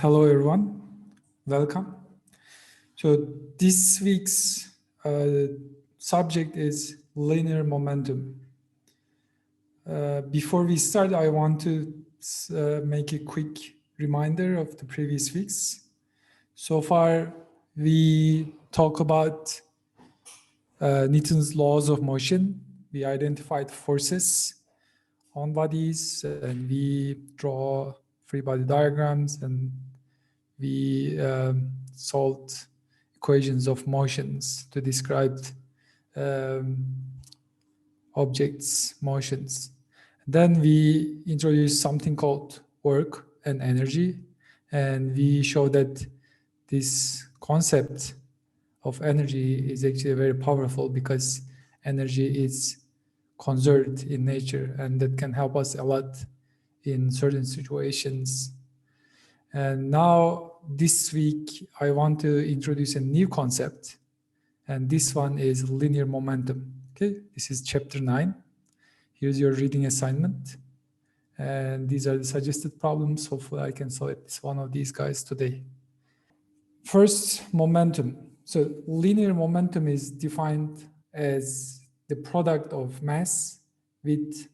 Hello everyone, welcome. So this week's subject is linear momentum. Before we start, I want to make a quick reminder of the previous weeks. So far, we talk about Newton's laws of motion. We identified forces on bodies and we draw free body diagrams and we solved equations of motions to describe objects' motions. Then we introduced something called work and energy, and we show that this concept of energy is actually very powerful because energy is conserved in nature, and that can help us a lot in certain situations. And now this week, I want to introduce a new concept, and this one is linear momentum. Okay, this is chapter 9. Here's your reading assignment. And these are the suggested problems. Hopefully I can solve one of these guys today. First, momentum. So linear momentum is defined as the product of mass with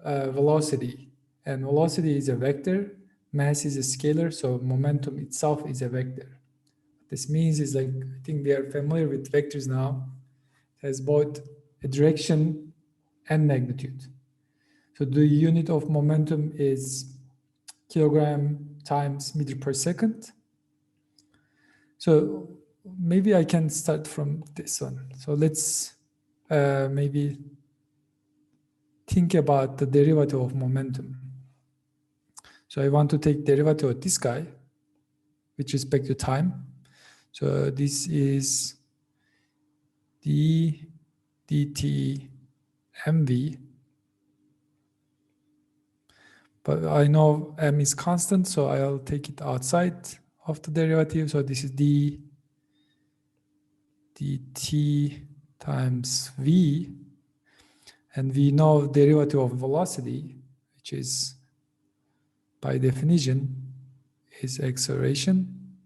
velocity. And velocity is a vector. Mass is a scalar, so momentum itself is a vector. What this means is, like, I think we are familiar with vectors now. It has both a direction and magnitude. So the unit of momentum is kilogram times meter per second. So maybe I can start from this one. So let's maybe think about the derivative of momentum. So I want to take derivative of this guy with respect to time. So this is d dt mv. But I know m is constant, so I'll take it outside of the derivative. So this is d dt times v. And we know derivative of velocity, which is by definition is acceleration.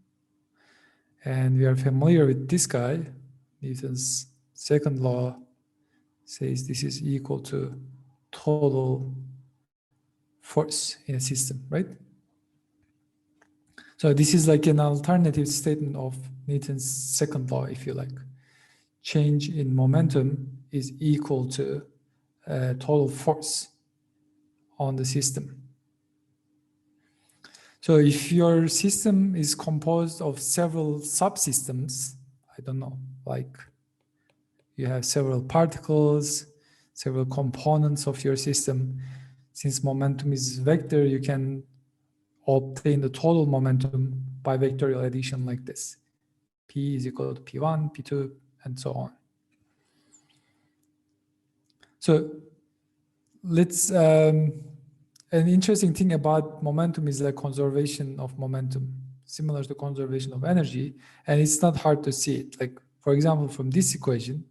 And we are familiar with this guy. Newton's second law says this is equal to total force in a system, right? So this is like an alternative statement of Newton's second law, if you like. Change in momentum is equal to total force on the system. So if your system is composed of several subsystems, I don't know, like you have several particles, several components of your system, since momentum is vector, you can obtain the total momentum by vectorial addition like this. P is equal to P1, P2, and so on. So let's, an interesting thing about momentum is the conservation of momentum, similar to conservation of energy, and it's not hard to see it. Like, for example, from this equation,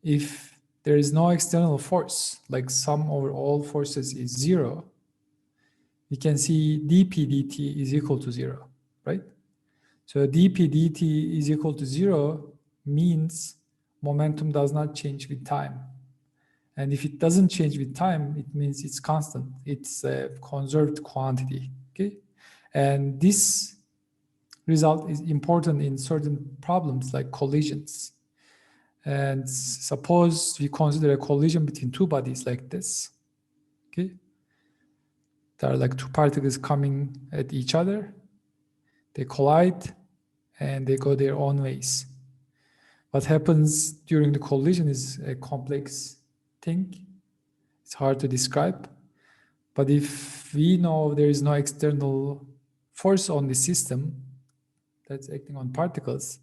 if there is no external force, like sum over all forces is 0, we can see dp dt is equal to 0, right? So dp dt is equal to 0 means momentum does not change with time. And if it doesn't change with time, it means it's constant. It's a conserved quantity, okay? And this result is important in certain problems like collisions. And suppose we consider a collision between two bodies like this, okay? There are like two particles coming at each other. They collide and they go their own ways. What happens during the collision is a complex thing. It's hard to describe. But if we know there is no external force on the system that's acting on particles,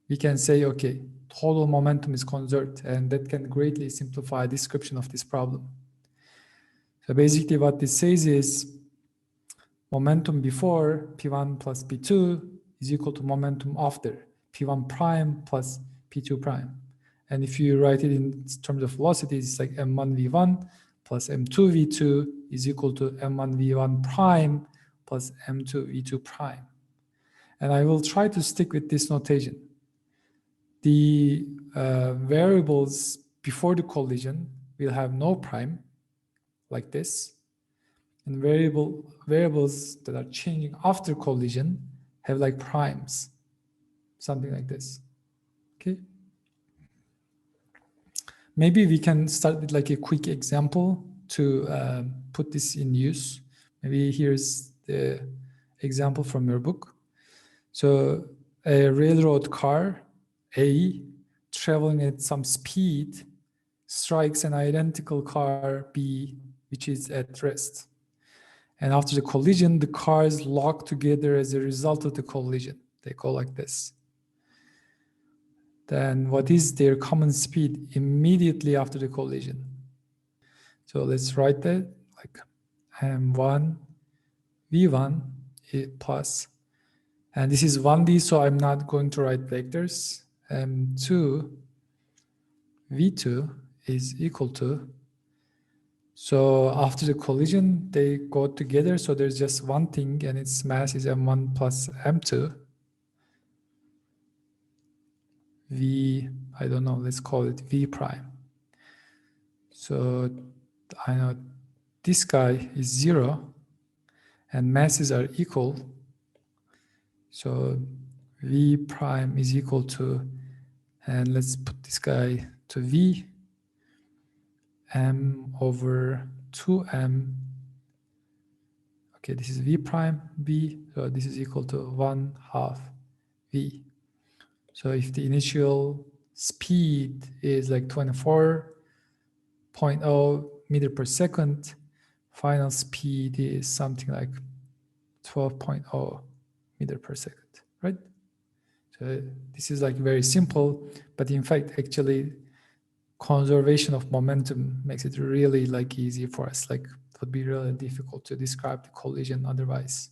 we can say, okay, total momentum is conserved, and that can greatly simplify a description of this problem. So basically what this says is momentum before P1 plus P2 is equal to momentum after P1 prime plus P2 prime. And if you write it in terms of velocities, it's like m1 v1 plus m2 v2 is equal to m1 v1 prime plus m2 v2 prime. And I will try to stick with this notation. The variables before the collision will have no prime, like this. And variables that are changing after collision have like primes, something like this. Okay. Maybe we can start with like a quick example to put this in use. Maybe here's the example from your book. So a railroad car, A, traveling at some speed, strikes an identical car, B, which is at rest. And after the collision, the cars lock together as a result of the collision. They go like this. Then what is their common speed immediately after the collision? So let's write that like m1 v1 plus, and this is 1d, so I'm not going to write vectors. m2 v2 is equal to, so after the collision they go together, so there's just one thing and its mass is m1 plus m2 v, I don't know, let's call it v prime. So I know this guy is 0 and masses are equal. So v prime is equal to, and let's put this guy to v, m over 2m. Okay, this is v prime b, so this is equal to 1/2 v. So if the initial speed is like 24.0 meter per second, final speed is something like 12.0 meter per second, right? So this is like very simple, but in fact, actually, conservation of momentum makes it really like easy for us. Like it would be really difficult to describe the collision otherwise.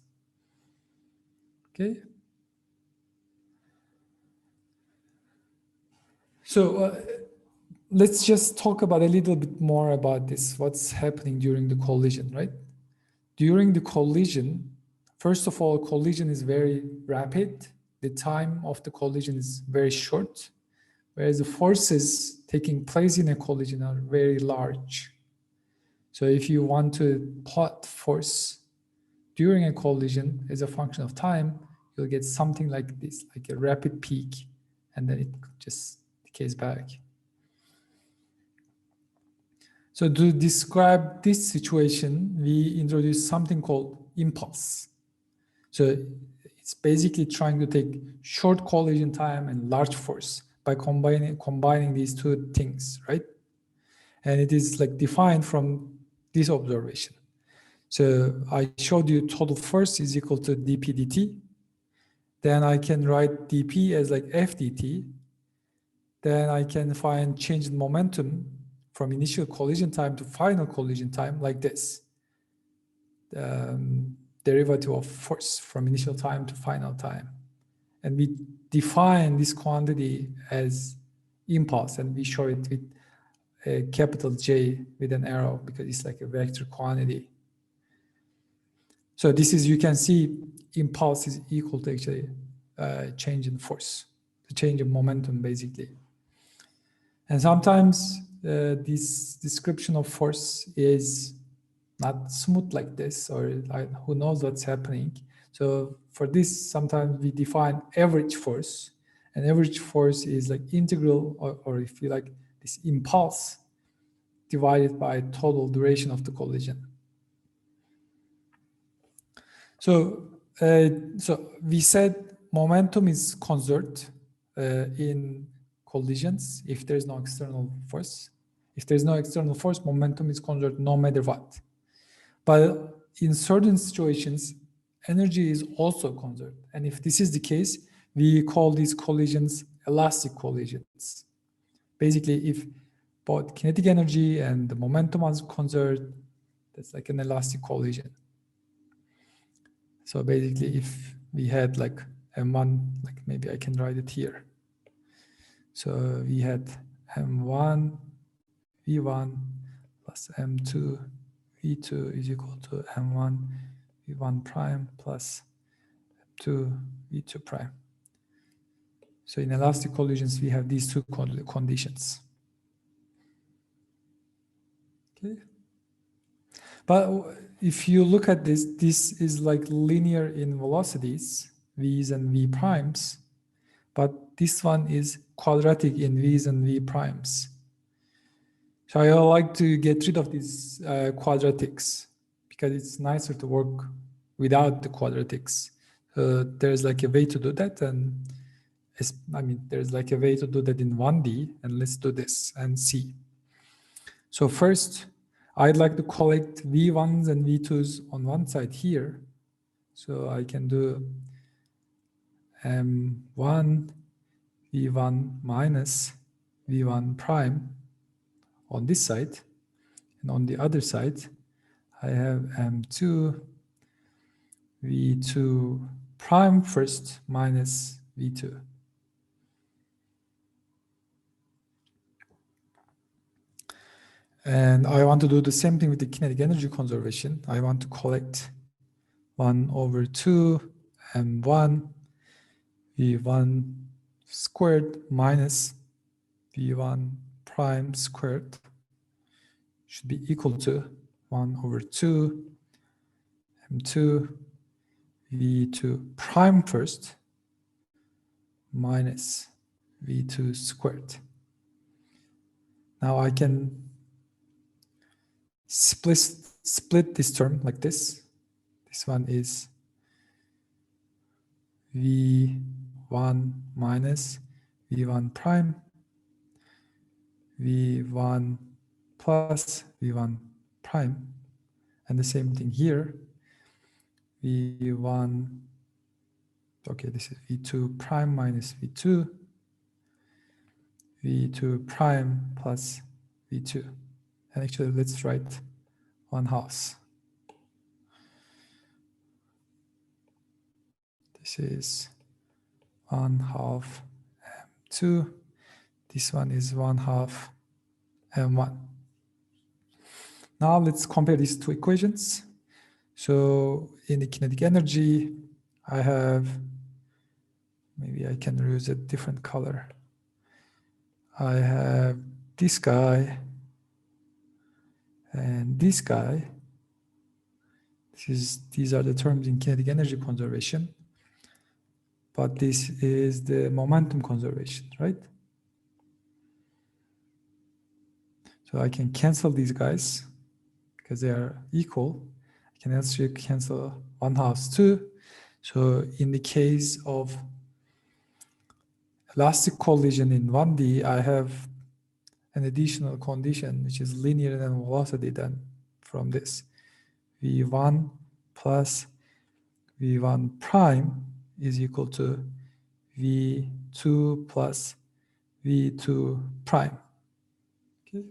Okay. So let's just talk about a little bit more about this. What's happening during the collision, right? During the collision, first of all, collision is very rapid. The time of the collision is very short, whereas the forces taking place in a collision are very large. So if you want to plot force during a collision as a function of time, you'll get something like this, like a rapid peak, and then it just decays back. So to describe this situation, we introduce something called impulse. So it's basically trying to take short collision time and large force by combining these two things, right? And it is like defined from this observation. So I showed you total force is equal to dp dt. Then I can write dp as like f dt. Then I can find change in momentum from initial collision time to final collision time like this. Derivative of force from initial time to final time. And we define this quantity as impulse, and we show it with a capital J with an arrow because it's like a vector quantity. So this is, you can see impulse is equal to actually change in force, the change in momentum basically. And sometimes this description of force is not smooth like this, or who knows what's happening. So for this, sometimes we define average force, and average force is like integral, or if you like, this impulse divided by total duration of the collision. So, so we said momentum is conserved in collisions if there's no external force. If there's no external force, momentum is conserved no matter what. But in certain situations, energy is also conserved. And if this is the case, we call these collisions elastic collisions. Basically, if both kinetic energy and the momentum are conserved, that's like an elastic collision. So basically, if we had like M1, like maybe I can write it here. So we had M1, V1 plus M2, V2 is equal to M1, v1 prime plus 2 v2 prime. So in elastic collisions, we have these two conditions. Okay. But if you look at this, this is like linear in velocities, v's and v primes, but this one is quadratic in v's and v primes. So I like to get rid of these quadratics because it's nicer to work without the quadratics. There's like a way to do that, and I mean, there's like a way to do that in 1D, and let's do this and see. So first, I'd like to collect V1s and V2s on one side here. So I can do M1 V1 minus V1 prime on this side. And on the other side, I have M2 V2 prime first minus V2. And I want to do the same thing with the kinetic energy conservation. I want to collect 1 over 2 M1 V1 squared minus V1 prime squared should be equal to 1 over 2 M2 V2 prime first minus V2 squared. Now I can split this term like this. This one is V1 minus V1 prime, V1 plus V1 prime, and the same thing here, V1, okay, this is V2 prime minus V2, V2 prime plus V2. And actually, let's write 1/2. This is 1/2 M2. This one is 1/2 M1. Now let's compare these two equations. So in the kinetic energy, I have, maybe I can use a different color. I have this guy and this guy. These are the terms in kinetic energy conservation. But this is the momentum conservation, right? So I can cancel these guys because they are equal. I can also cancel 1/2 2. So in the case of elastic collision in 1D, I have an additional condition which is linear in velocity then from this. V1 plus V1 prime is equal to V2 plus V2 prime. Okay.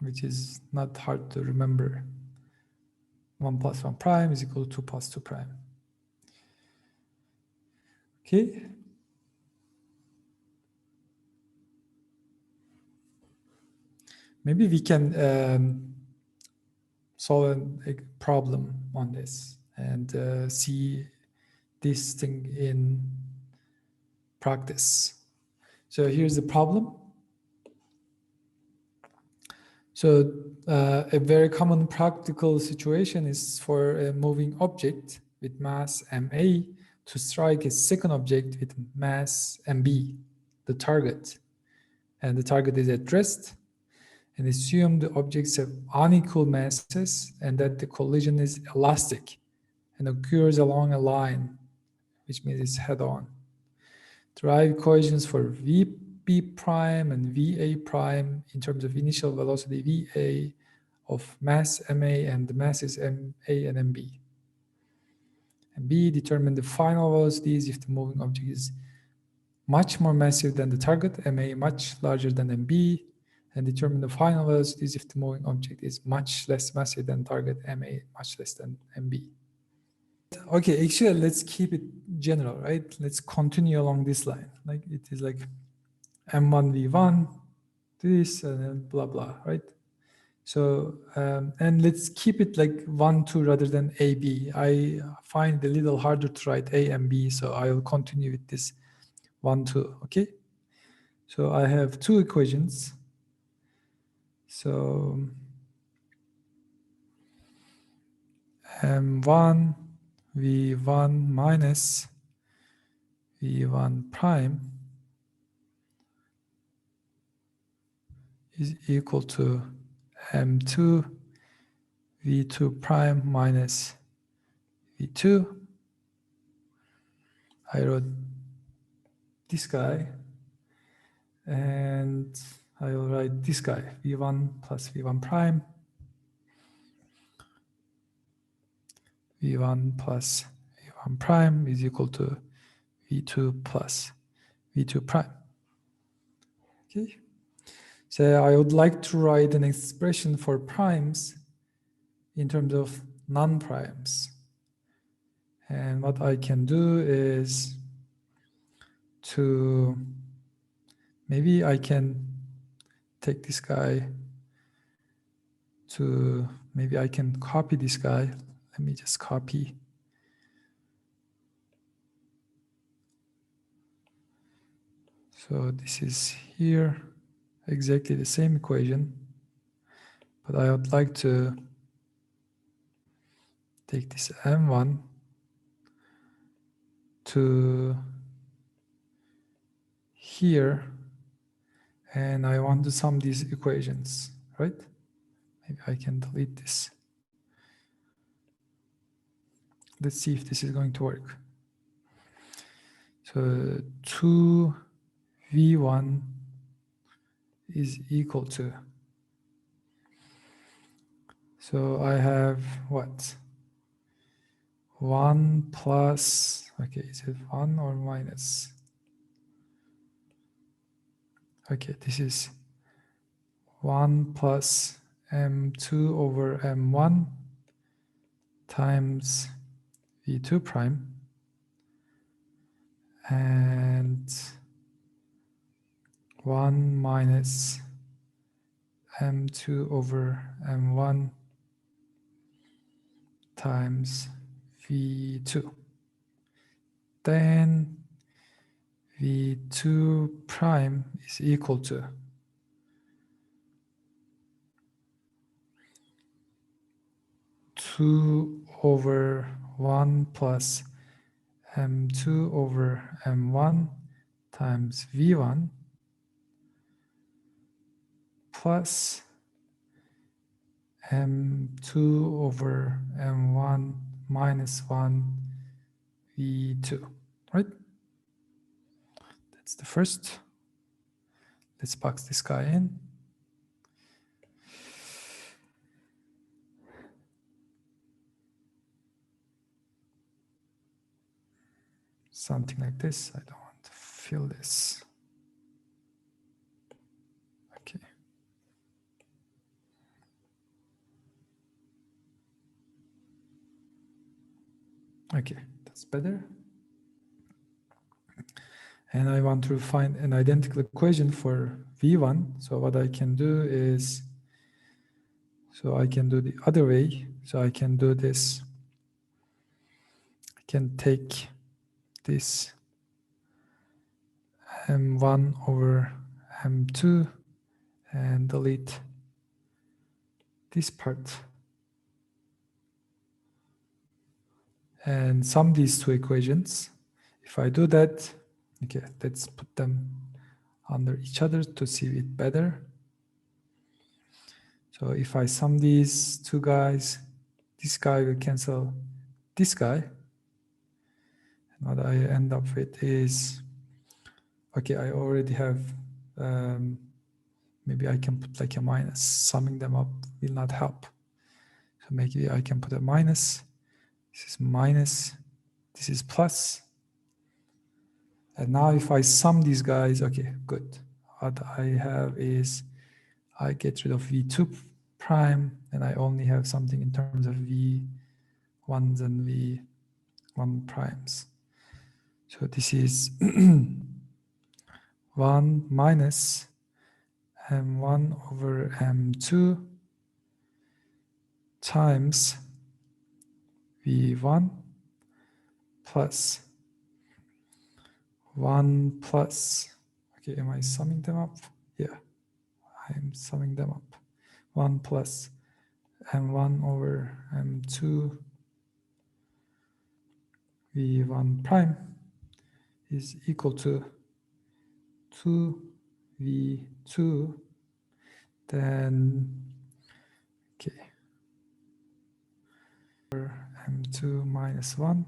Which is not hard to remember. 1 plus 1 prime is equal to 2 plus 2 prime. Okay. Maybe we can solve a problem on this and see this thing in practice. So here's the problem. So a very common practical situation is for a moving object with mass ma to strike a second object with mass mb, the target. And the target is at rest. And assume the objects have unequal masses and that the collision is elastic and occurs along a line, which means it's head-on. Derive equations for Vb prime and Va prime in terms of initial velocity Va of mass ma and the masses ma and mb. And B, determine the final velocities if the moving object is much more massive than the target, ma much larger than mb, and determine the final velocities if the moving object is much less massive than target, ma much less than mb. Okay, actually, let's keep it general, right? Let's continue along this line. Like it is like m1 v1, this, and then blah, blah, right? So, and let's keep it like 1, 2 rather than A, B. I find it a little harder to write A and B, so I will continue with this 1, 2, okay? So I have two equations. So M1 V1 minus V1 prime is equal to M2 V2 prime minus V2. I wrote this guy, and I will write this guy, V1 plus V1 prime, V1 plus V1 prime is equal to V2 plus V2 prime. Okay. So I would like to write an expression for primes in terms of non-primes. And what I can do is to, maybe I can take this guy to, maybe I can copy this guy. Let me just copy. So this is here, exactly the same equation, but I would like to take this M1 to here, and I want to sum these equations, right? Maybe I can delete this. Let's see if this is going to work. So 2V1 is equal to, so I have what? 1 plus, okay, is it 1 or minus? Okay, this is 1 plus M2 over M1 times V2 prime, and 1 minus M2 over M1 times V2. Then V2 prime is equal to 2 over 1 plus M2 over M1 times V1 plus M2 over M1 minus 1 V2, right? That's the first. Let's box this guy in. Something like this. I don't want to fill this. Okay. Okay, that's better. And I want to find an identical equation for V1. So what I can do is, so I can do the other way. So I can do this. I can take this M1 over M2 and delete this part. And sum these two equations. If I do that, okay, let's put them under each other to see it better. So if I sum these two guys, this guy will cancel this guy. And what I end up with is, okay, I already have, maybe I can put like a minus. Summing them up will not help. So maybe I can put a minus. This is minus, this is plus. And now if I sum these guys, okay, good. What I have is, I get rid of V2 prime, and I only have something in terms of V1s and V1 primes. So this is 1 minus M1 over M2 times V1 plus 1 plus, okay, am I summing them up? Yeah, I'm summing them up. 1 plus M1 over M2 V1 prime is equal to 2V2, then, okay, M2 minus 1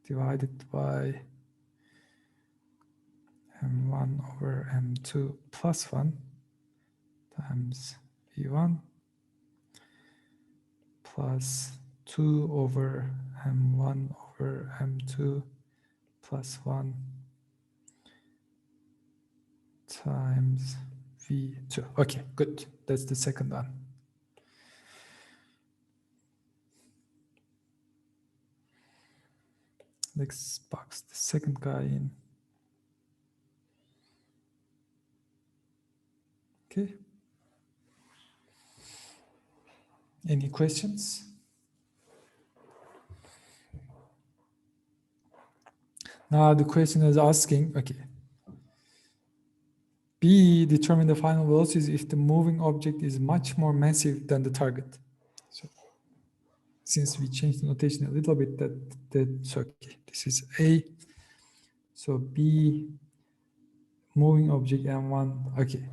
divided by M1 over M2 plus 1 times V1 plus 2 over M1 over M2 plus 1 times V2. Okay, good. That's the second one. Let's box the second guy in. Okay. Any questions? Now the question is asking, okay, B, determine the final velocity if the moving object is much more massive than the target. So since we changed the notation a little bit, that's okay. This is A. So B, moving object M1, okay.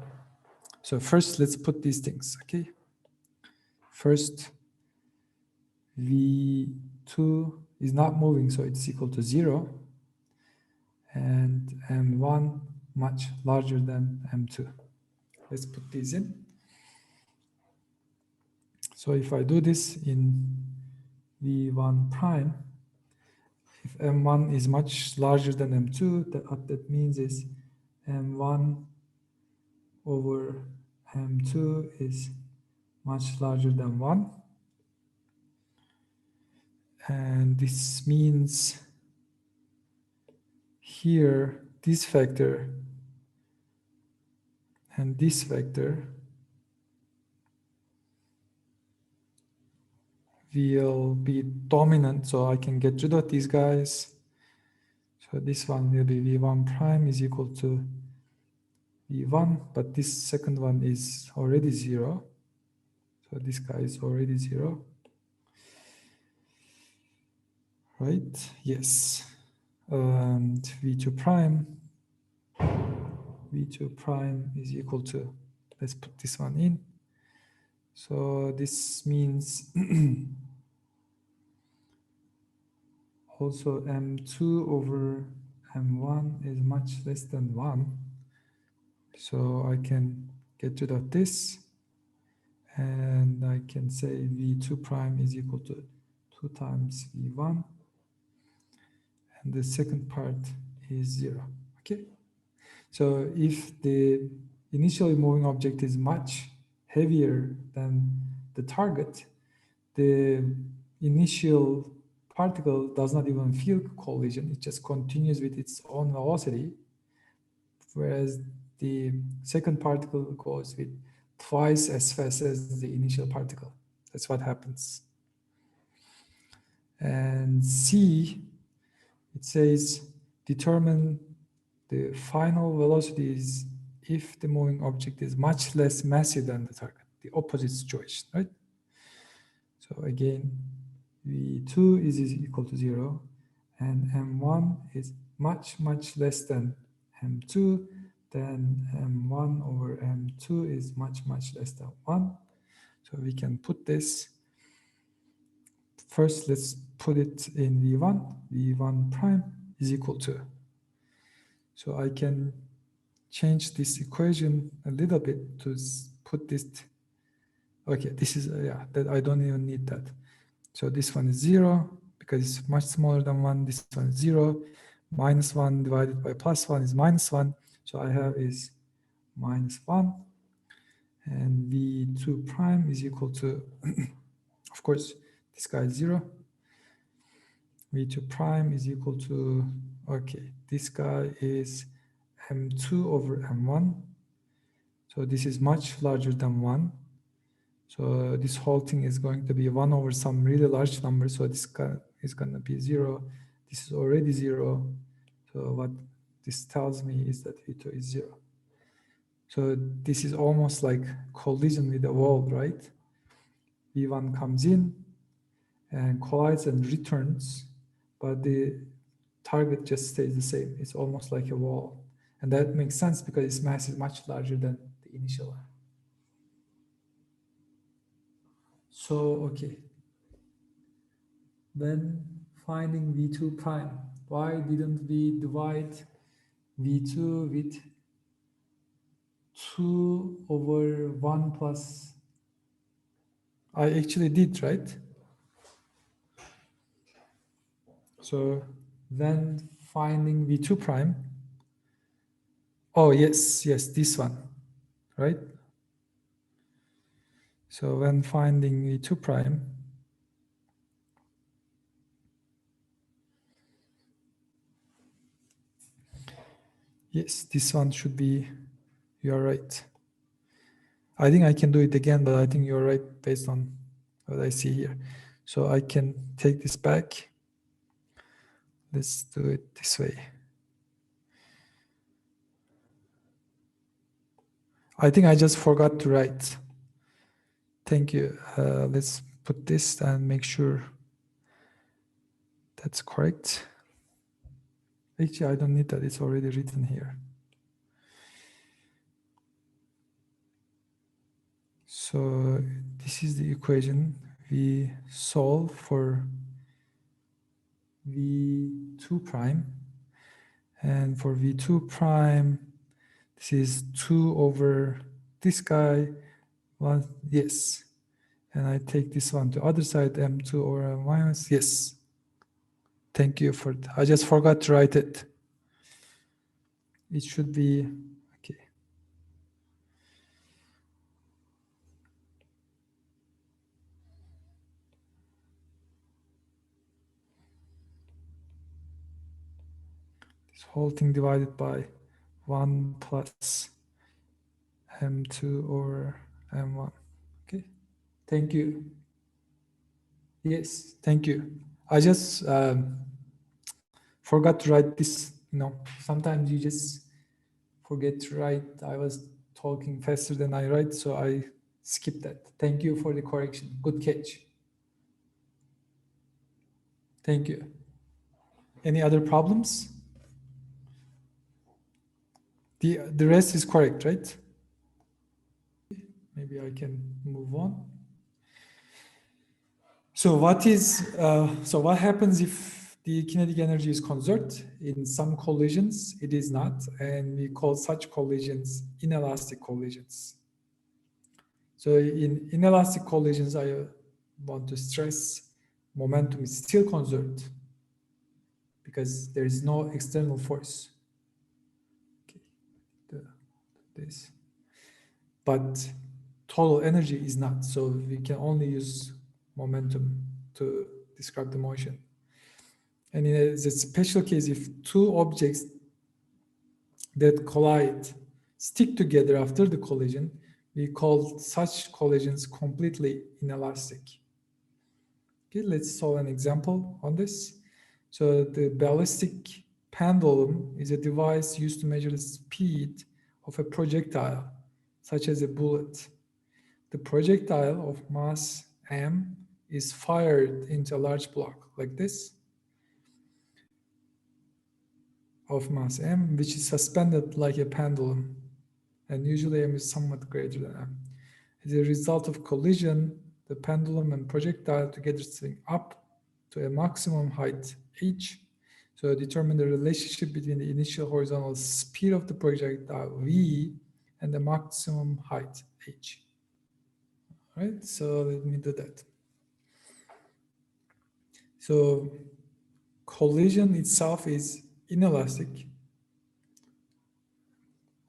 So first let's put these things, okay? First, V2 is not moving, so it's equal to 0. And M1 much larger than M2. Let's put these in. So if I do this in V1 prime, if M1 is much larger than M2, what that means is M1 over M2 is much larger than 1. And this means here this vector and this vector will be dominant, so I can get rid of these guys. So this one will be V1 prime is equal to V1, but this second one is already 0. So this guy is already 0. Right? Yes. And V2 prime is equal to, let's put this one in. So this means also M2 over M1 is much less than 1. So I can get rid of this. And I can say V2 prime is equal to 2 times V1. And the second part is 0. Okay. So if the initially moving object is much heavier than the target, the initial particle does not even feel collision. It just continues with its own velocity, whereas the second particle goes with twice as fast as the initial particle. That's what happens. And C, it says determine the final velocities if the moving object is much less massive than the target, the opposite situation, right? So again, V2 is equal to 0, and M1 is much less than M2, then M1 over M2 is much less than 1. So we can put this. First, let's put it in V1. V1 prime is equal to. So I can change this equation a little bit to put this. Okay, this is, yeah, that I don't even need that. So this one is 0 because it's much smaller than 1. This one is 0. Minus 1 divided by plus 1 is minus 1. So I have is minus 1. And V2 prime is equal to, of course, this guy is 0. V2 prime is equal to, okay, this guy is M2 over M1. So this is much larger than 1. So this whole thing is going to be 1 over some really large number. So this is going to be 0. This is already 0. So what this tells me is that V2 is 0. So this is almost like collision with a wall, right? V1 comes in and collides and returns, but the target just stays the same. It's almost like a wall. And that makes sense because its mass is much larger than the initial one. So, okay. When finding V2 prime, why didn't we divide V2 with 2 over 1 plus? I actually did, right? So when finding V2 prime, oh yes, this one, right? So when finding V2 prime, yes, this one should be, you're right. I think I can do it again, but I think you're right based on what I see here. So I can take this back. Let's do it this way. I think I just forgot to write. Thank you. Let's put this and make sure that's correct. Actually, I don't need that. It's already written here. So this is the equation we solve for V2 prime. And for V2 prime, this is 2 over this guy. One, yes. And I take this one to other side, M2 over M minus, yes. Thank you for I just forgot to write it. It should be, okay. This whole thing divided by 1 plus M2 over M1. Okay, thank you. Yes, thank you. I just forgot to write this. Sometimes you just forget to write. I was talking faster than I write, so I skipped that. Thank you for the correction. Good catch. Thank you. Any other problems? The rest is correct, right? Maybe I can move on. So what happens if the kinetic energy is conserved? In some collisions, it is not, and we call such collisions inelastic collisions. So in inelastic collisions, I want to stress momentum is still conserved because there is no external force. Okay. This. But total energy is not, so we can only use momentum to describe the motion. And in a special case, if two objects that collide stick together after the collision, we call such collisions completely inelastic. Okay, let's solve an example on this. So the ballistic pendulum is a device used to measure the speed of a projectile, such as a bullet. The projectile of mass m is fired into a large block like this of mass m, which is suspended like a pendulum, and usually m is somewhat greater than m. As a result of collision, the pendulum and projectile together swing up to a maximum height h. So determine the relationship between the initial horizontal speed of the projectile v and the maximum height h. All right, so let me do that. So collision itself is inelastic,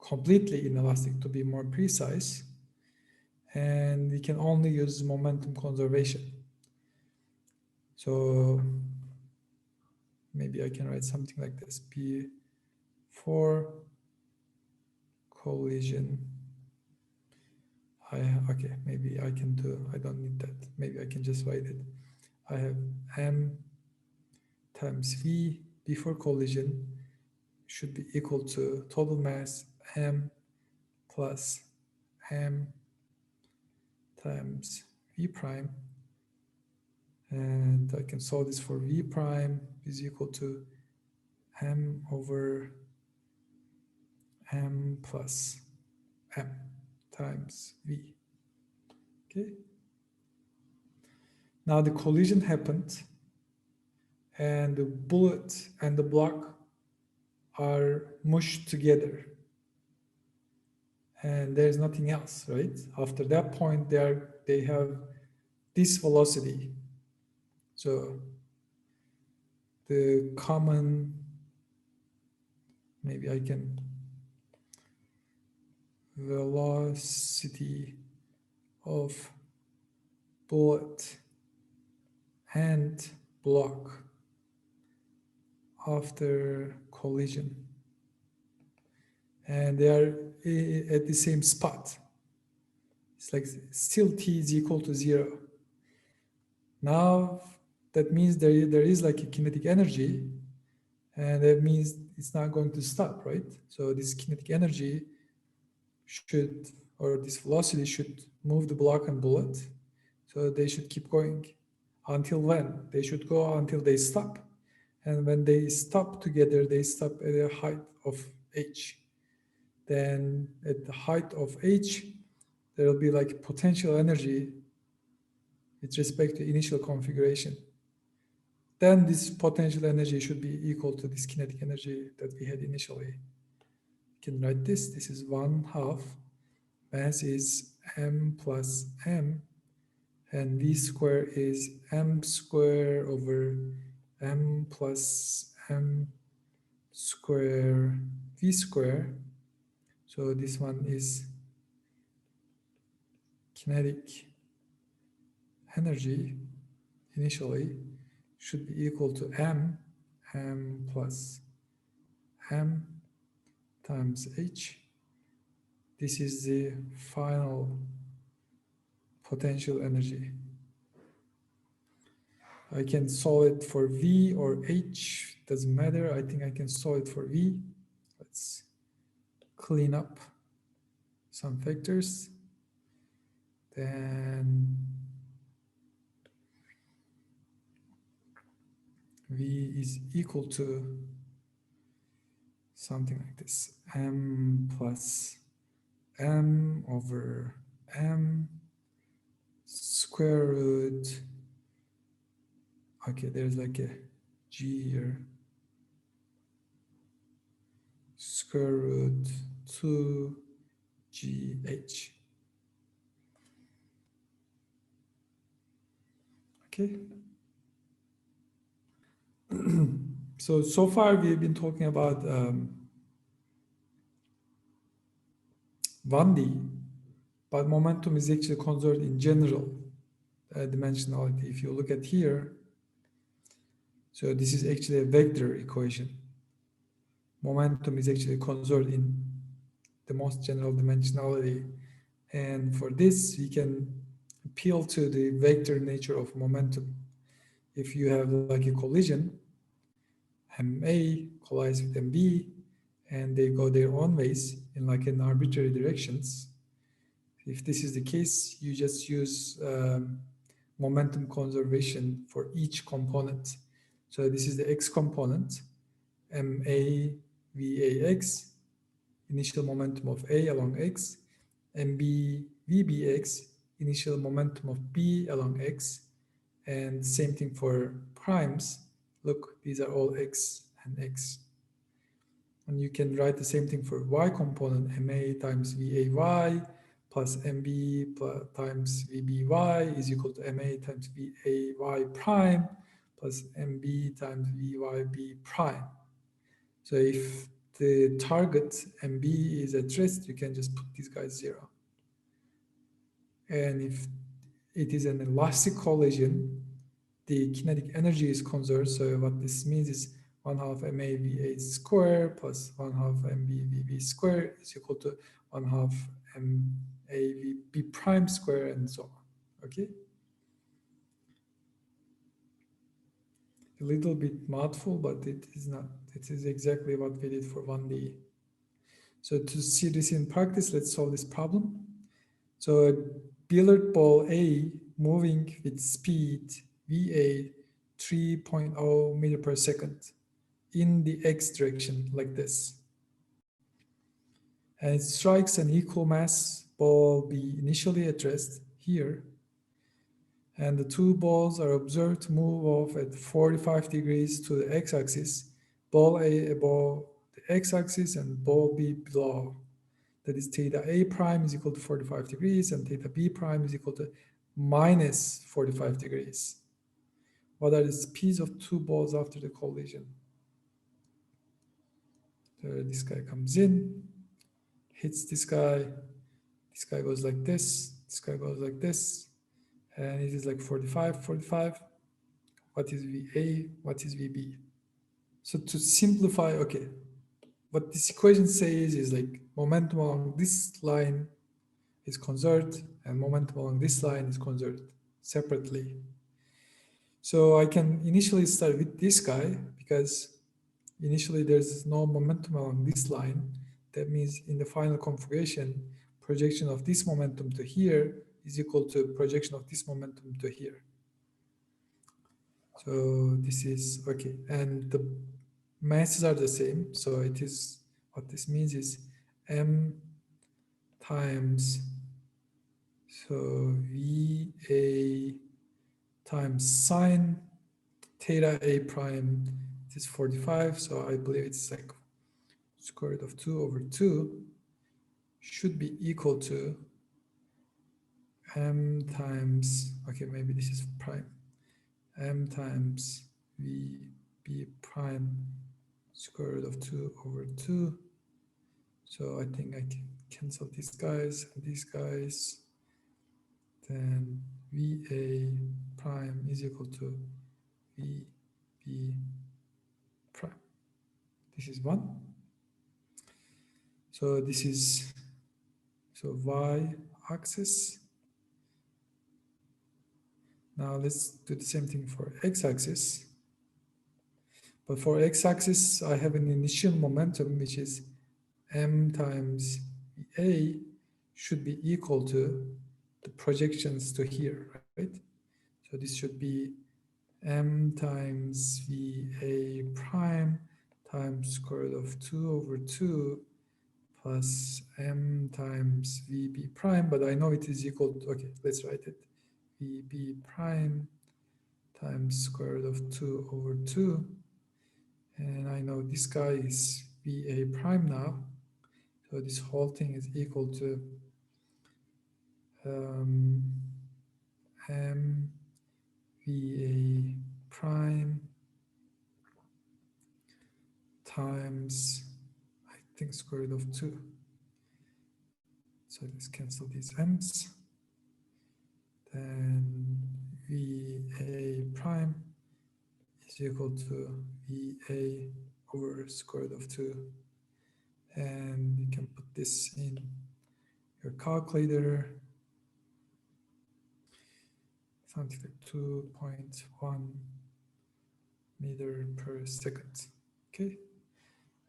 completely inelastic to be more precise, and we can only use momentum conservation. So maybe I can write something like this: before collision, Okay, maybe I can do, I don't need that. Maybe I can just write it. I have m times v before collision should be equal to total mass m plus m times v prime, and I can solve this for v prime is equal to m over m plus m times v. Okay. Now the collision happened, and the bullet and the block are mushed together, and there's nothing else, right? After that point, they have this velocity. So the common, maybe I can, velocity of bullet and block after collision, and they are at the same spot. It's like still t is equal to 0. Now that means there is like a kinetic energy, and that means it's not going to stop, right? So this kinetic energy should, or this velocity should move the block and bullet. So they should keep going. Until when? They should go until they stop. And when they stop together, they stop at a height of h. Then at the height of h, there will be like potential energy with respect to initial configuration. Then this potential energy should be equal to this kinetic energy that we had initially. You can write this. This is 1/2. Mass is m plus m, and v square is m square over m plus m square v square. So this one is kinetic energy initially should be equal to m plus m times h. This is the final potential energy. I can solve it for v or h, doesn't matter. I think I can solve it for v. Let's clean up some factors. Then v is equal to something like this, m plus m over m square root, okay, there's like a g here, square root 2gh. Okay. So far we've been talking about 1D, but momentum is actually conserved in general dimensionality. If you look at here, so this is actually a vector equation. Momentum is actually conserved in the most general dimensionality. And for this, we can appeal to the vector nature of momentum. If you have like a collision, MA collides with MB, and they go their own ways in like an arbitrary directions. If this is the case, you just use momentum conservation for each component. So this is the x component, MA VAX, initial momentum of A along x, MB VBX, initial momentum of B along x, and same thing for primes. Look, these are all x and x. And you can write the same thing for y component, MA times VAY plus MB times VBY is equal to MA times VAY prime plus MB times VYB prime. So if the target MB is at rest, you can just put these guys 0. And if it is an elastic collision, the kinetic energy is conserved. So what this means is 1/2 MAVA square plus 1/2 MBVB square is equal to 1/2 A V B prime square and so on. Okay. A little bit mouthful, but it is not. It is exactly what we did for 1D. So to see this in practice, let's solve this problem. So a billiard ball A moving with speed VA 3.0 meter per second in the X direction like this. And it strikes an equal mass ball B initially addressed here. And the two balls are observed to move off at 45 degrees to the x-axis, ball A above the x-axis and ball B below. That is theta A prime is equal to 45 degrees and theta B prime is equal to minus 45 degrees. What are the speeds of two balls after the collision? This guy comes in, hits this guy goes like this guy goes like this, and it is like 45, 45. What is VA? What is VB? So to simplify, okay, what this equation says is like momentum along this line is conserved and momentum along this line is conserved separately. So I can initially start with this guy because initially there's no momentum along this line. That means in the final configuration, projection of this momentum to here is equal to projection of this momentum to here. So this is okay, and the masses are the same. So it is, what this means is m times, so VA times sine theta A prime, it is 45. So I believe it's like square root of 2 over 2 should be equal to m times, okay, maybe this is prime, m times VB prime square root of 2 over 2. So I think I can cancel these guys and these guys. Then VA prime is equal to VB prime. This is 1. So this is, so y axis. Now let's do the same thing for x-axis. But for x-axis, I have an initial momentum, which is m times VA should be equal to the projections to here, right? So this should be m times VA prime times square root of 2 over 2 plus m times VB prime, but I know it is equal to, okay, let's write it. VB prime times square root of 2 over 2. And I know this guy is VA prime now. So this whole thing is equal to m VA prime times, I think, square root of 2. So let's cancel these m's. Then VA prime is equal to VA over square root of 2. And you can put this in your calculator. Something like 2.1 meter per second. Okay.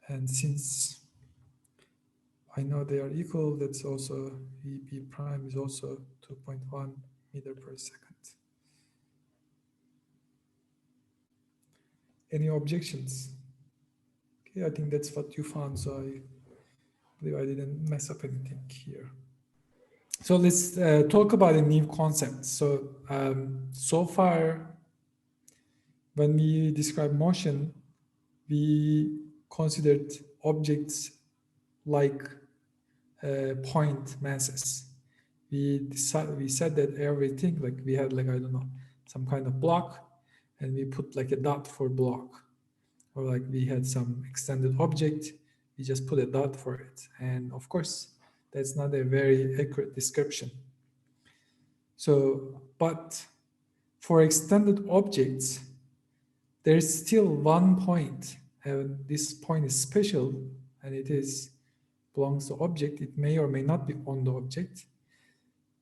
And since I know they are equal, that's also VB prime is also 2.1 meter per second. Any objections? Okay, I think that's what you found, so I believe I didn't mess up anything here. So let's talk about a new concept. So so far, when we describe motion, we considered objects like point masses. We said that everything, like we had like, I don't know, some kind of block, and we put like a dot for block, or like we had some extended object, we just put a dot for it. And of course, that's not a very accurate description. So, but for extended objects, there's still one point, and this point is special, and it is belongs to object. It may or may not be on the object,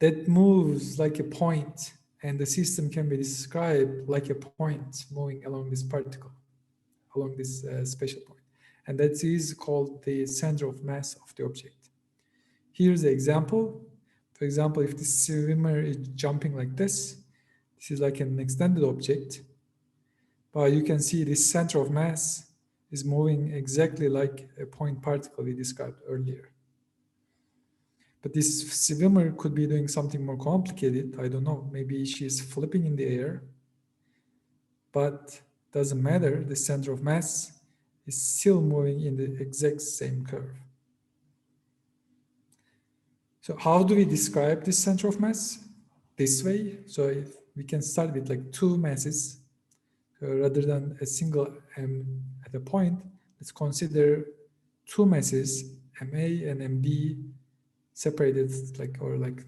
that moves like a point, and the system can be described like a point moving along this particle, along this special point. And that is called the center of mass of the object. Here's the example. For example, if this swimmer is jumping like this is like an extended object, but you can see this center of mass is moving exactly like a point particle we described earlier. But this swimmer could be doing something more complicated. I don't know. Maybe she's flipping in the air, but doesn't matter. The center of mass is still moving in the exact same curve. So how do we describe this center of mass? This way. So if we can start with like two masses rather than a single m at a point. Let's consider two masses, ma and mb, separated like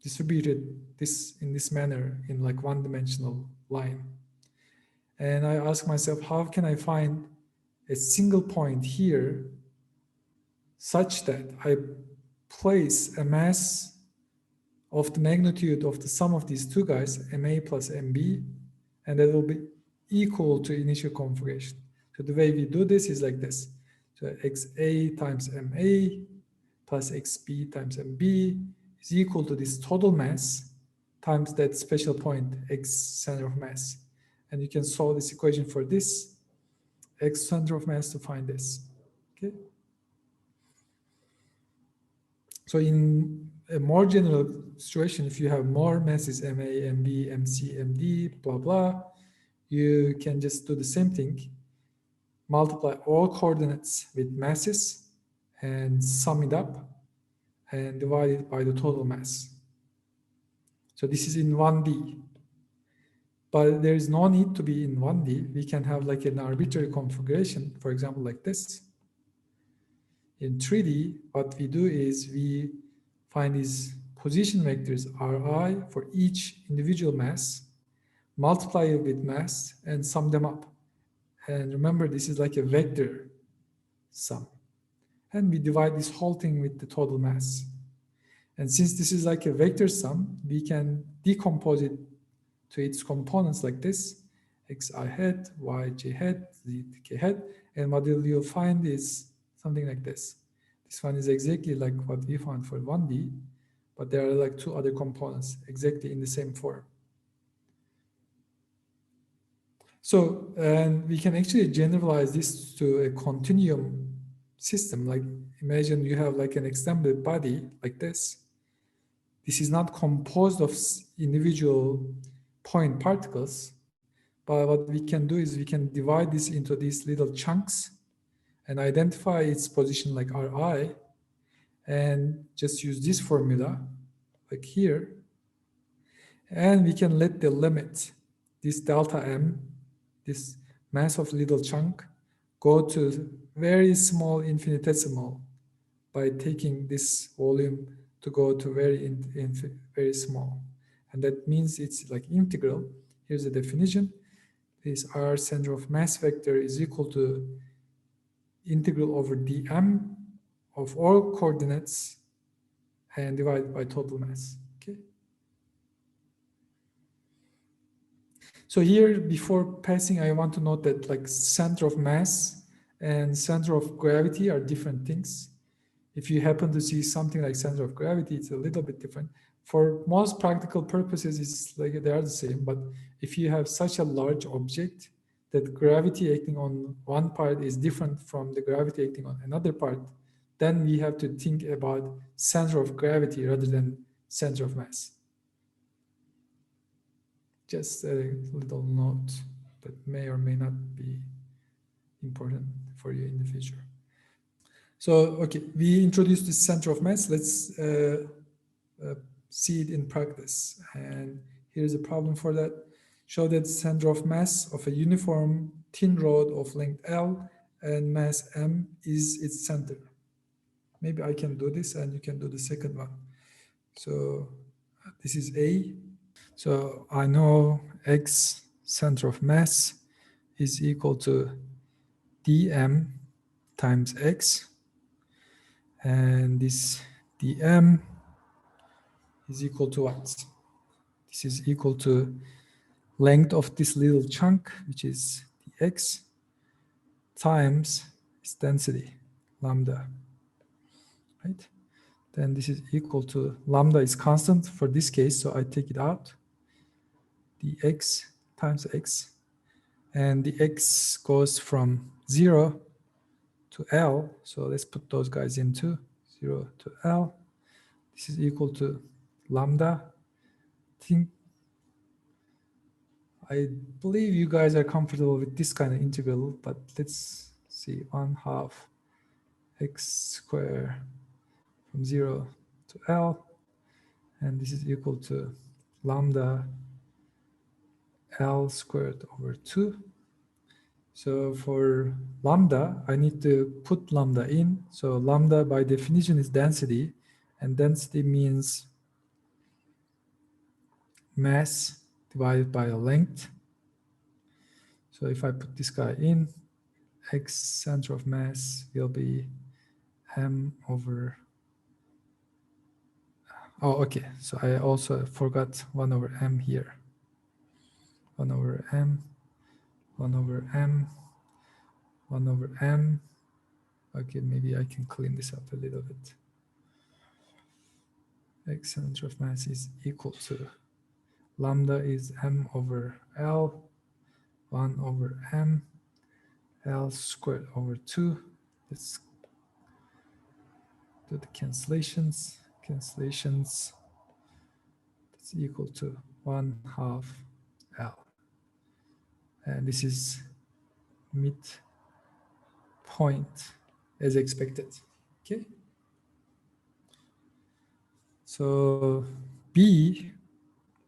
distributed this in this manner in like one-dimensional line. And I ask myself, how can I find a single point here such that I place a mass of the magnitude of the sum of these two guys, ma plus mb, and that will be equal to initial configuration. So the way we do this is like this. So xa times ma plus xb times mb is equal to this total mass times that special point x center of mass. And you can solve this equation for this x center of mass to find this. Okay. So in a more general situation, if you have more masses, ma, mb, mc, md, blah, blah, you can just do the same thing, multiply all coordinates with masses and sum it up and divide it by the total mass. So this is in 1D. But there is no need to be in 1D. We can have like an arbitrary configuration, for example, like this. In 3D, what we do is we find these position vectors Ri for each individual mass, multiply it with mass, and sum them up. And remember, this is like a vector sum. And we divide this whole thing with the total mass. And since this is like a vector sum, we can decompose it to its components like this: xi hat, yj hat, zk hat. And what you'll find is something like this. This one is exactly like what we found for 1D, but there are like two other components exactly in the same form. So, and we can actually generalize this to a continuum system. Like imagine you have like an extended body like this. This is not composed of individual point particles, but what we can do is we can divide this into these little chunks and identify its position like Ri, and just use this formula like here, and we can let the limit, this delta m, this mass of little chunk, go to very small infinitesimal by taking this volume to go to very small. And that means it's like integral. Here's the definition. This R center of mass vector is equal to integral over dm of all coordinates and divided by total mass. Okay. So here, before passing, I want to note that like center of mass and center of gravity are different things. If you happen to see something like center of gravity, it's a little bit different. For most practical purposes, it's like they are the same. But if you have such a large object that gravity acting on one part is different from the gravity acting on another part, then we have to think about center of gravity rather than center of mass. Just a little note that may or may not be important for you in the future. So, okay, we introduced the center of mass. Let's see it in practice. And here's a problem for that. Show that center of mass of a uniform thin rod of length L and mass M is its center. Maybe I can do this and you can do the second one. So this is A. So I know X center of mass is equal to dm times X. And this dm is equal to what? This is equal to length of this little chunk, which is the x, times its density, lambda, right? Then this is equal to, lambda is constant for this case, so I take it out, the x times x, and the x goes from 0 to L, so let's put those guys into 0 to L. This is equal to lambda. I believe you guys are comfortable with this kind of integral, but let's see, 1/2 x squared from 0 to L, and this is equal to lambda L squared over 2. So for lambda, I need to put lambda in. So lambda by definition is density, and density means mass divided by a length. So if I put this guy in, x center of mass will be m over, oh, okay. So I also forgot 1 over m here. 1 over m, 1 over m, 1 over m. Okay, maybe I can clean this up a little bit. X center of mass is equal to, lambda is m over L, 1 over m, L squared over 2. Let's do the cancellations. Cancellations, it's equal to 1/2 L. And this is midpoint as expected. Okay. So B,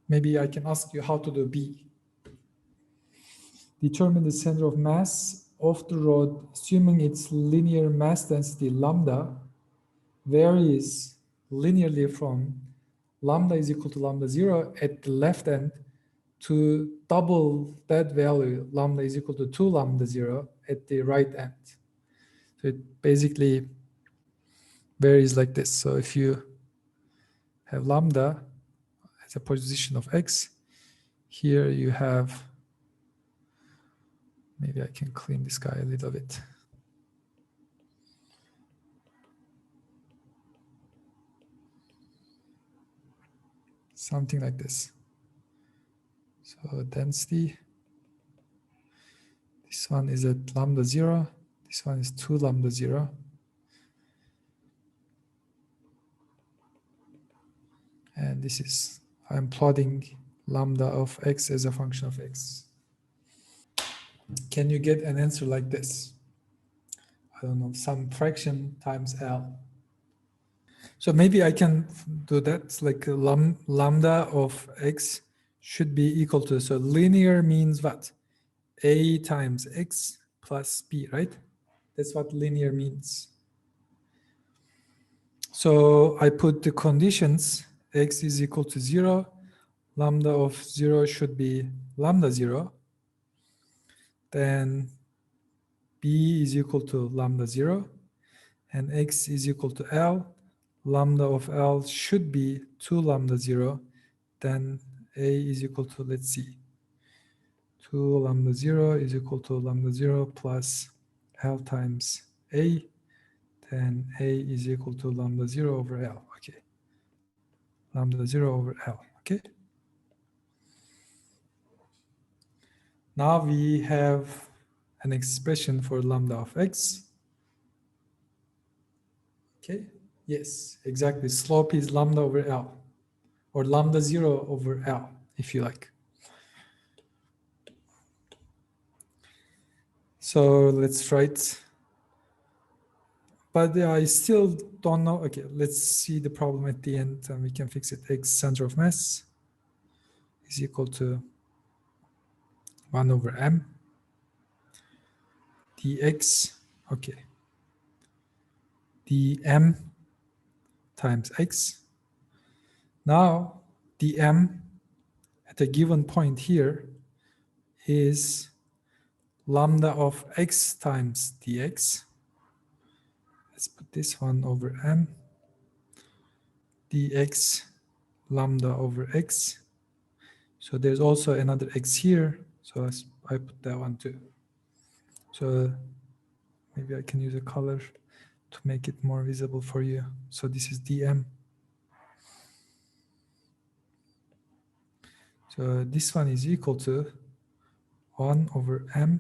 maybe I can ask you how to do B. Determine the center of mass of the rod, assuming its linear mass density lambda varies linearly from lambda is equal to lambda 0 at the left end to double that value, lambda is equal to 2 lambda 0 at the right end. So it basically varies like this. So if you have lambda as a position of x, here you have, maybe I can clean this guy a little bit. Something like this. So density, this one is at lambda 0, this one is 2 lambda 0. And this is, I'm plotting lambda of x as a function of x. Can you get an answer like this? I don't know, some fraction times L. So maybe I can do that, like lambda of x should be equal to, so linear means what? A times x plus b, right? That's what linear means. So I put the conditions, x is equal to 0, lambda of 0 should be lambda 0, then b is equal to lambda 0, and x is equal to L. Lambda of L should be 2 lambda 0, then A is equal to, let's see, 2 lambda 0 is equal to lambda 0 plus L times A, then A is equal to lambda 0 over L, okay. Lambda 0 over L, okay. Now we have an expression for lambda of x. Okay, yes, exactly. Slope is lambda over L, or lambda 0 over L, if you like. So let's write, but I still don't know. Okay, let's see the problem at the end and we can fix it. X center of mass is equal to 1 over m dx, okay, dm times x. Now dm at a given point here is lambda of x times dx. Let's put this 1 over m dx lambda over x. So there's also another x here. So I put that one too. So maybe I can use a color to make it more visible for you. So this is dm. So this one is equal to 1 over m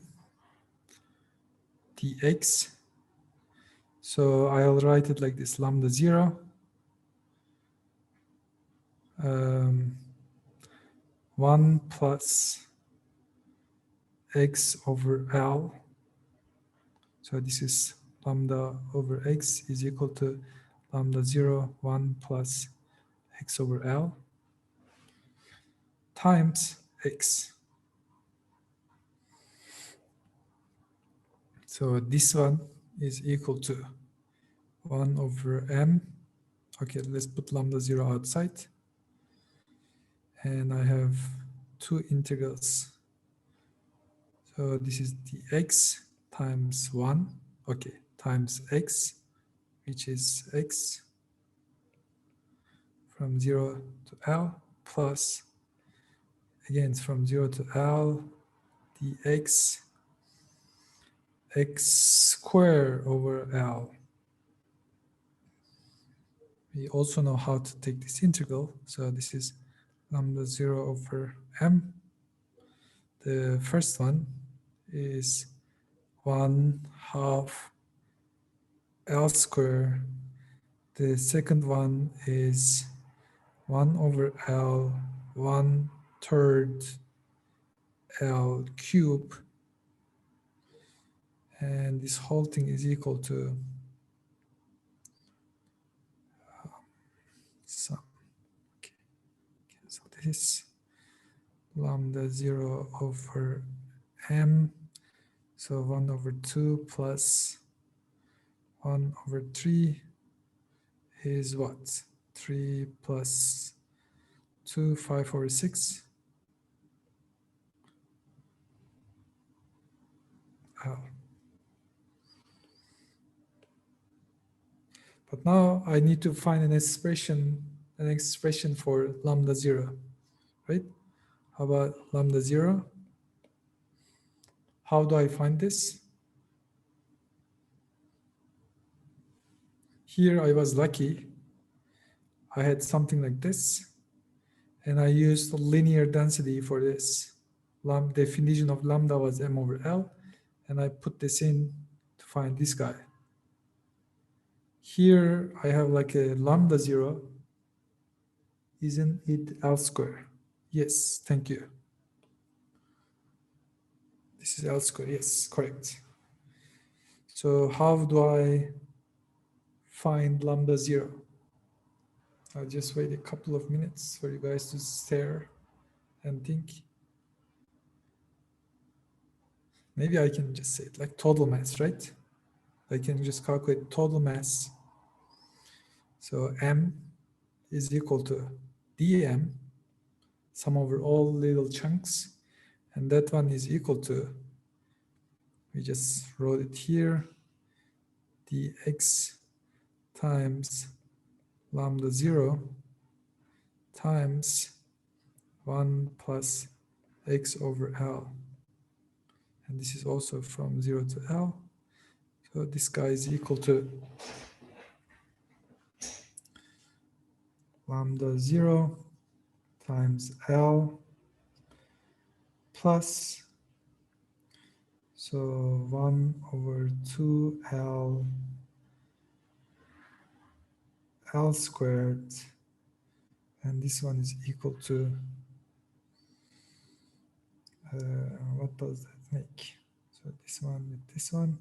dx. So I'll write it like this, lambda 0. 1 plus x over L. So this is lambda over x is equal to lambda 0, 1 plus x over L times x. So this one is equal to 1 over m. Okay, let's put lambda 0 outside. And I have two integrals. So this is dx times 1, okay, times x, which is x from 0 to L, plus, again, from 0 to L, dx x squared over L. We also know how to take this integral. So this is lambda 0 over m. The first one is 1/2 L squared. The second one is 1 over L, 1/3 L cube. And this whole thing is equal to some, okay. So this is lambda 0 over m. So 1 over 2 plus 1 over 3 is what? 3 plus 2, 5 over 6. Oh. But now I need to find an expression for lambda 0, right? How about lambda 0? How do I find this? Here I was lucky. I had something like this, and I used linear density for this. Definition of lambda was m over L, and I put this in to find this guy. Here I have like a lambda 0. Isn't it L squared? Yes, thank you. This is L squared, yes, correct. So how do I find lambda 0? I'll just wait a couple of minutes for you guys to stare and think. Maybe I can just say it like total mass, right? I can just calculate total mass. So m is equal to dm, sum over all little chunks, and that one is equal to, we just wrote it here, dx times lambda 0 times 1 plus x over L. And this is also from 0 to L. So this guy is equal to lambda 0 times L plus, so 1 over 2 L squared, and this one is equal to, what does that make? So this one with this one,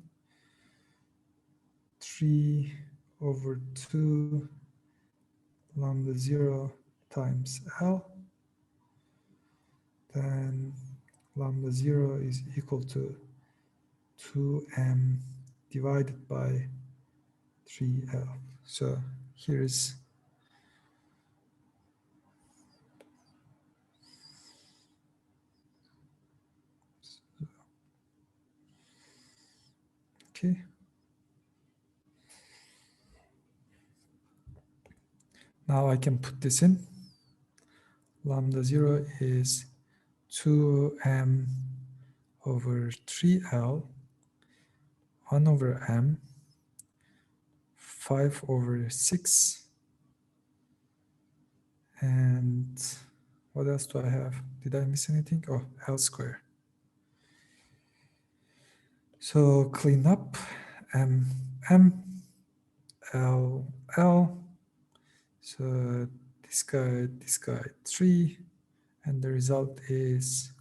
3 over 2 lambda 0 times L, then lambda 0 is equal to 2m divided by 3L. So here's, okay. Now I can put this in. lambda 0 is 2m over 3L, 1 over m, 5 over 6, and what else do I have? Did I miss anything? Oh, L square. So clean up, m, L, L. So this guy, 3, and the result is,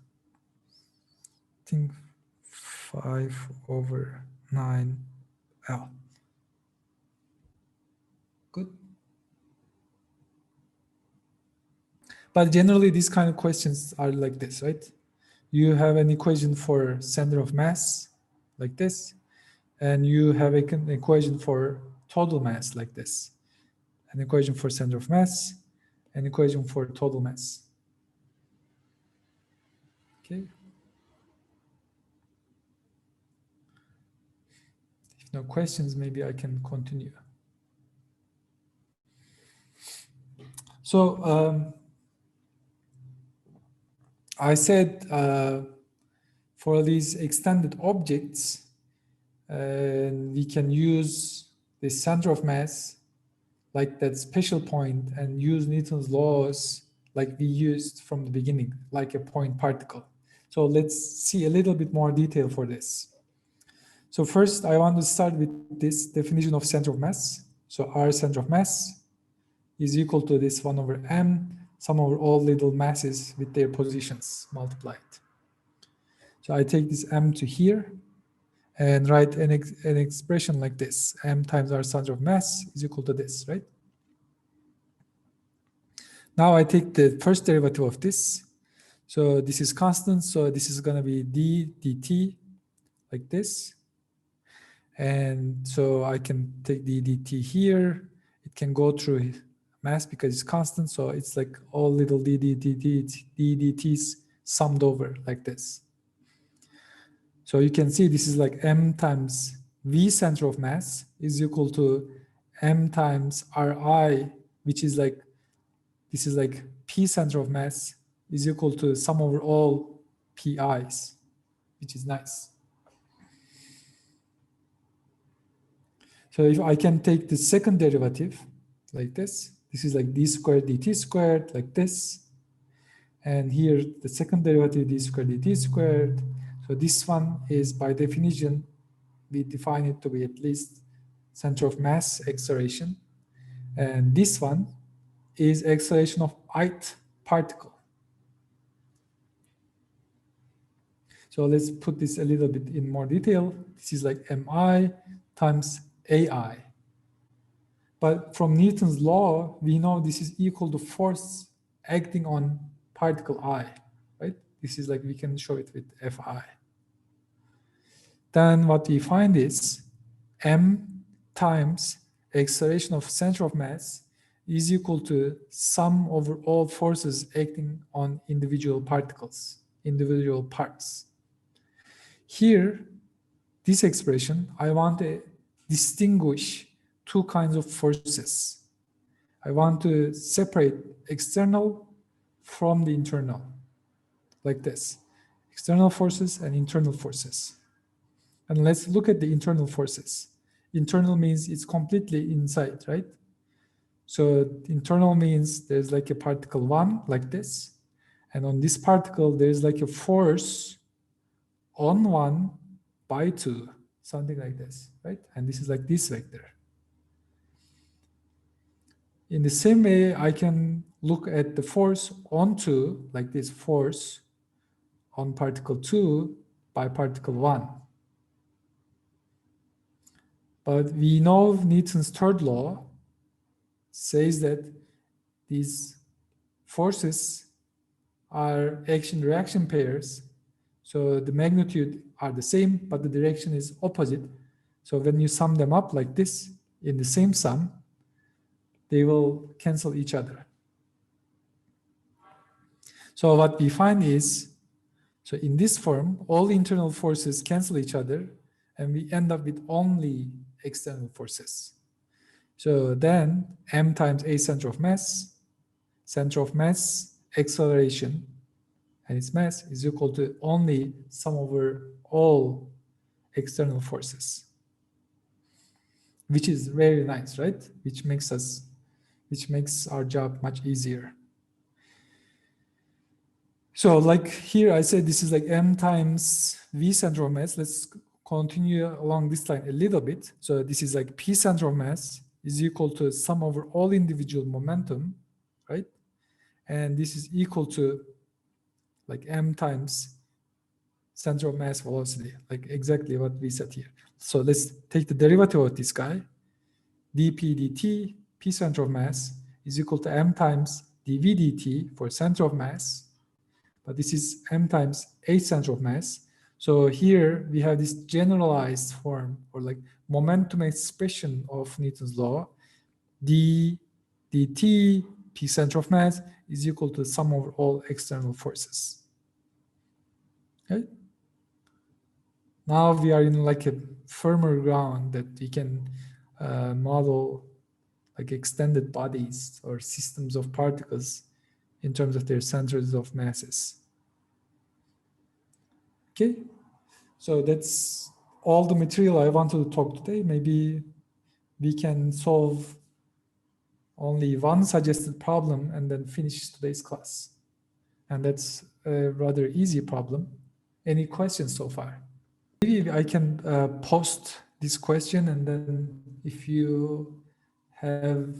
I think, 5 over 9L. Good. But generally, these kind of questions are like this, right? You have an equation for center of mass, like this, and you have an equation for total mass, like this. An equation for center of mass, an equation for total mass. Okay. If no questions, maybe I can continue. So I said for these extended objects, we can use the center of mass like that special point and use Newton's laws like we used from the beginning, like a point particle. So let's see a little bit more detail for this. So first, I want to start with this definition of center of mass. So our center of mass is equal to this 1 over m, sum over all little masses with their positions multiplied. So I take this m to here and write an expression like this. M times our center of mass is equal to this, right? Now I take the first derivative of this. So this is constant, so this is going to be d dt like this. And so I can take the dt here. It can go through mass because it's constant, so it's like all little ddt's summed over like this. So you can see this is like m times v center of mass is equal to m times ri, which is like, this is like p center of mass is equal to sum over all pi's, which is nice. So if I can take the second derivative like this is like d squared dt squared like this. And here the second derivative d squared dt squared. So this one is, by definition, we define it to be at least center of mass acceleration. And this one is acceleration of ith particle. So let's put this a little bit in more detail. This is like mi times ai. But from Newton's law, we know this is equal to force acting on particle I, right? This is like, we can show it with Fi. Then what we find is m times acceleration of center of mass is equal to sum over all forces acting on individual particles, individual parts. Here, this expression, I want to distinguish two kinds of forces. I want to separate external from the internal, like this. External forces and internal forces. And let's look at the internal forces. Internal means it's completely inside, right? So internal means there's like a particle 1, like this. And on this particle, there's like a force on 1 by 2, something like this, right? And this is like this vector. In the same way, I can look at the force on 2, like this force on particle 2 by particle 1. But we know Newton's third law says that these forces are action-reaction pairs. So the magnitude are the same, but the direction is opposite. So when you sum them up like this, in the same sum, they will cancel each other. So what we find is, so in this form, all internal forces cancel each other, and we end up with only external forces. So then m times a center of mass acceleration and its mass is equal to only sum over all external forces, which is very nice, right? Which makes our job much easier. So like here I said this is like m times v center of mass. Let's continue along this line a little bit. So this is like p center of mass is equal to sum over all individual momentum, right? And this is equal to like m times center of mass velocity, like exactly what we said here. So let's take the derivative of this guy. dp dt, p center of mass is equal to m times dv dt for center of mass. But this is m times h center of mass. So here we have this generalized form or like momentum expression of Newton's law. d dt p center of mass is equal to the sum over all external forces. Okay? Now we are in like a firmer ground that we can model like extended bodies or systems of particles in terms of their centers of masses. Okay, so that's all the material I wanted to talk today. Maybe we can solve only one suggested problem and then finish today's class. And that's a rather easy problem. Any questions so far? Maybe I can post this question, and then if you have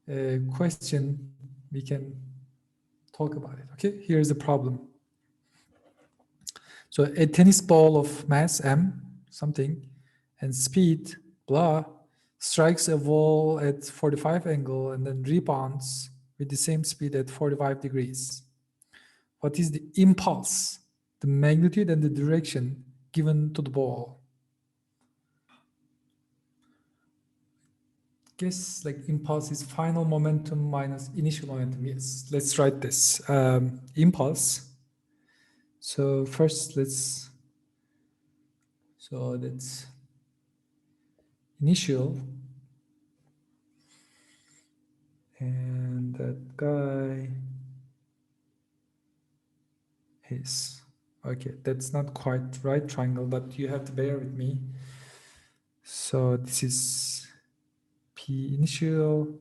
a question, we can talk about it. Okay, here's the problem. So a tennis ball of mass m, something, and speed, blah, strikes a wall at 45 angle and then rebounds with the same speed at 45 degrees. What is the impulse, the magnitude, and the direction given to the ball? Guess like impulse is final momentum minus initial momentum. Yes, let's write this. Impulse. So first that's initial, and that guy is, okay, that's not quite right triangle, but you have to bear with me. So this is P initial,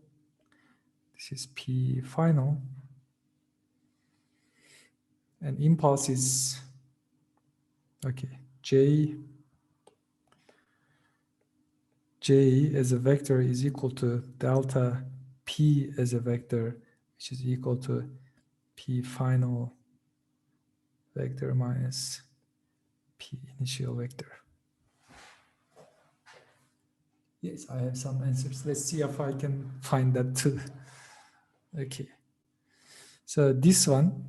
this is P final, and impulse is, okay, J as a vector is equal to delta P as a vector, which is equal to P final vector minus P initial vector. Yes, I have some answers. Let's see if I can find that too. Okay. So this one,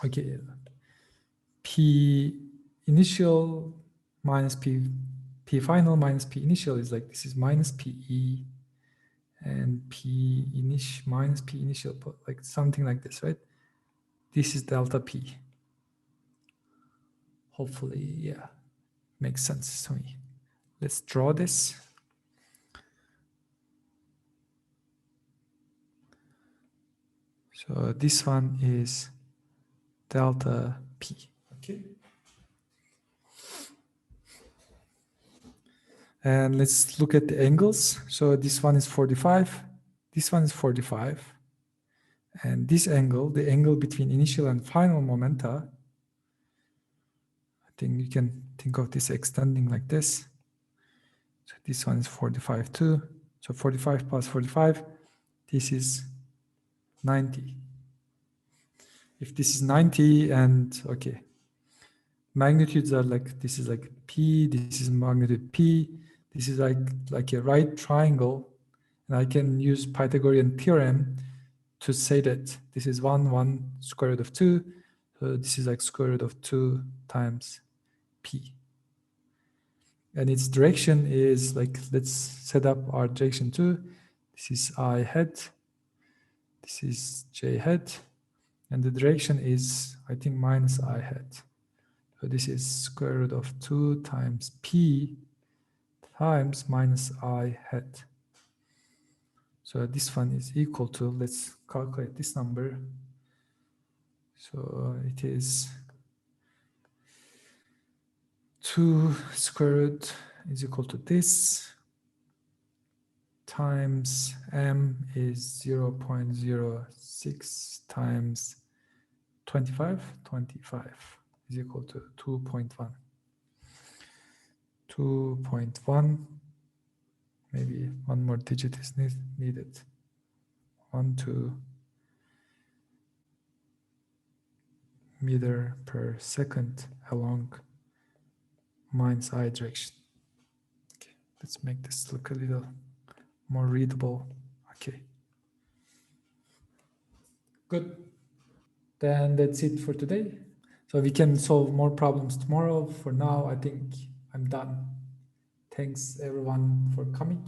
okay, P initial minus P final minus P initial is like, this is minus PE, and P initial minus P initial, like something like this, right? This is delta P. Hopefully, yeah, makes sense to me. Let's draw this. So this one is delta P, okay? And let's look at the angles. So this one is 45, this one is 45. And this angle, the angle between initial and final momenta, I think you can think of this extending like this. So this one is 45 too. So 45 plus 45, this is 90. If this is 90 and, okay, magnitudes are like, this is like P, this is magnitude P, this is like a right triangle, and I can use Pythagorean theorem to say that this is 1 square root of 2, so this is like square root of 2 times P. And its direction is like, let's set up our direction too. This is I hat, this is J hat, and the direction is, I think, minus I hat. So this is square root of 2 times P times minus I hat. So this one is equal to, let's calculate this number. So it is 2 square root is equal to this times m is 0.06 times 25 is equal to 2.1. 2.1, maybe one more digit is needed. 12 meter per second along mind's eye direction. Okay, let's make this look a little more readable. Okay, good. Then that's it for today. So we can solve more problems tomorrow. For now, I think I'm done. Thanks everyone for coming.